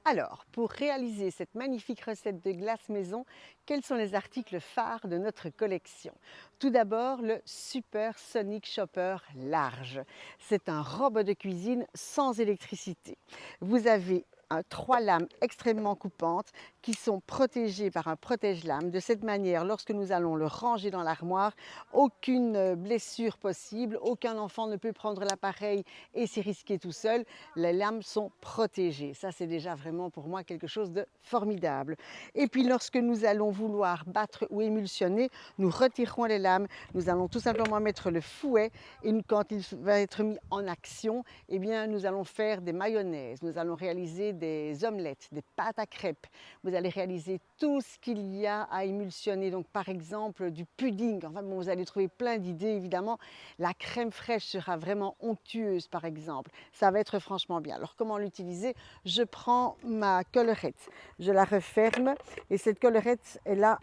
Alors, pour réaliser cette magnifique recette de glace maison, quels sont les articles phares de notre collection? Tout d'abord, le Super Sonic Chopper large. C'est un robot de cuisine sans électricité. Vous avez trois lames extrêmement coupantes qui sont protégées par un protège-lames. De cette manière, lorsque nous allons le ranger dans l'armoire, aucune blessure possible, aucun enfant ne peut prendre l'appareil et s'y risquer tout seul. Les lames sont protégées. Ça, c'est déjà vraiment pour moi quelque chose de formidable. Et puis, lorsque nous allons vouloir battre ou émulsionner, nous retirerons les lames. Nous allons tout simplement mettre le fouet et quand il va être mis en action, eh bien, nous allons faire des mayonnaises, nous allons réaliser des omelettes, des pâtes à crêpes. Vous allez réaliser tout ce qu'il y a à émulsionner. Donc, par exemple, du pudding. Enfin, bon, vous allez trouver plein d'idées, évidemment. La crème fraîche sera vraiment onctueuse, par exemple. Ça va être franchement bien. Alors, comment l'utiliser? Je prends ma collerette, je la referme et cette collerette, elle a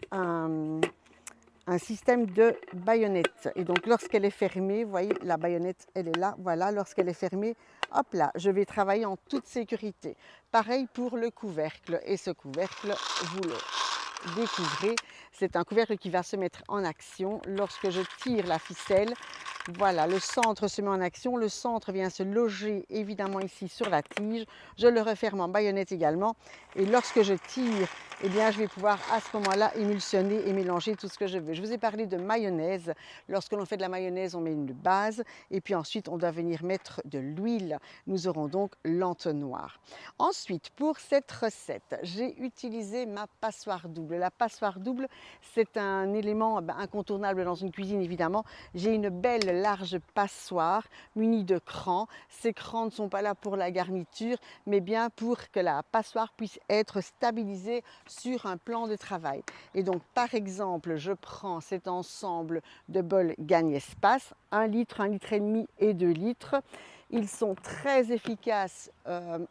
un système de baïonnette. Et donc, lorsqu'elle est fermée, vous voyez, la baïonnette, elle est là, voilà, lorsqu'elle est fermée, hop là, je vais travailler en toute sécurité. Pareil pour le couvercle. Et ce couvercle, vous le découvrez. C'est un couvercle qui va se mettre en action lorsque je tire la ficelle. Voilà, le centre se met en action, le centre vient se loger évidemment ici sur la tige. Je le referme en baïonnette également et lorsque je tire, eh bien, je vais pouvoir à ce moment-là émulsionner et mélanger tout ce que je veux. Je vous ai parlé de mayonnaise. Lorsque l'on fait de la mayonnaise, on met une base et puis ensuite on doit venir mettre de l'huile. Nous aurons donc l'entonnoir. Ensuite, pour cette recette, j'ai utilisé ma passoire double. La passoire double, c'est un élément incontournable dans une cuisine évidemment. J'ai une belle large passoire munie de crans. Ces crans ne sont pas là pour la garniture, mais bien pour que la passoire puisse être stabilisée sur un plan de travail. Et donc, par exemple, je prends cet ensemble de bols Gagne Espace, 1 litre, 1 litre et demi et 2 litres. Ils sont très efficaces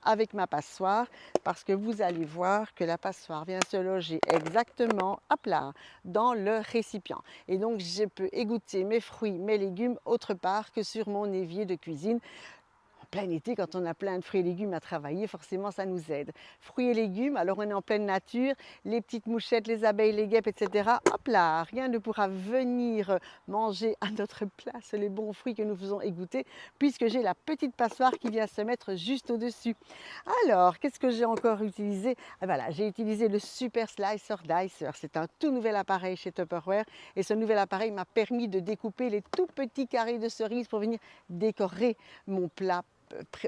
avec ma passoire parce que vous allez voir que la passoire vient se loger exactement à plat dans le récipient. Et donc, je peux égoutter mes fruits, mes légumes autre part que sur mon évier de cuisine. En plein été, quand on a plein de fruits et légumes à travailler, forcément, ça nous aide. Fruits et légumes, alors on est en pleine nature, les petites mouchettes, les abeilles, les guêpes, etc. Hop là, rien ne pourra venir manger à notre place les bons fruits que nous faisons égoutter, puisque j'ai la petite passoire qui vient se mettre juste au-dessus. Alors, qu'est-ce que j'ai encore utilisé? Voilà, j'ai utilisé le Super Slicer Dicer. C'est un tout nouvel appareil chez Tupperware, et ce nouvel appareil m'a permis de découper les tout petits carrés de cerises pour venir décorer mon plat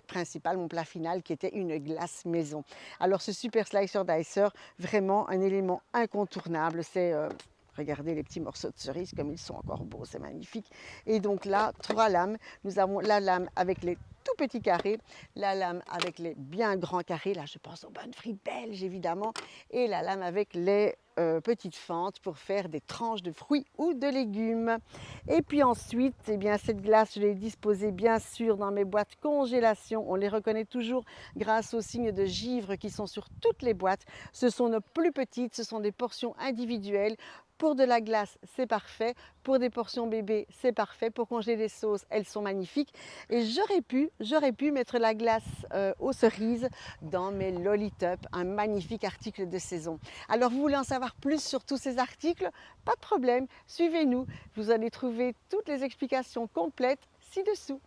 principal, mon plat final qui était une glace maison. Alors ce Super Slicer Dicer, vraiment un élément incontournable, c'est regardez les petits morceaux de cerise comme ils sont encore beaux, c'est magnifique. Et donc là, trois lames, nous avons la lame avec les tout petits carrés, la lame avec les bien grands carrés, là je pense aux bonnes frites belges évidemment, et la lame avec les petites fentes pour faire des tranches de fruits ou de légumes. Et puis ensuite, eh bien, cette glace, je l'ai disposée bien sûr dans mes boîtes congélation. On les reconnaît toujours grâce aux signes de givre qui sont sur toutes les boîtes. Ce sont nos plus petites, ce sont des portions individuelles. Pour de la glace, c'est parfait. Pour des portions bébés, c'est parfait. Pour congeler des sauces, elles sont magnifiques. Et j'aurais pu mettre la glace aux cerises dans mes Lolitup, un magnifique article de saison. Alors, vous voulez en savoir plus sur tous ces articles? Pas de problème, suivez-nous. Vous allez trouver toutes les explications complètes ci-dessous.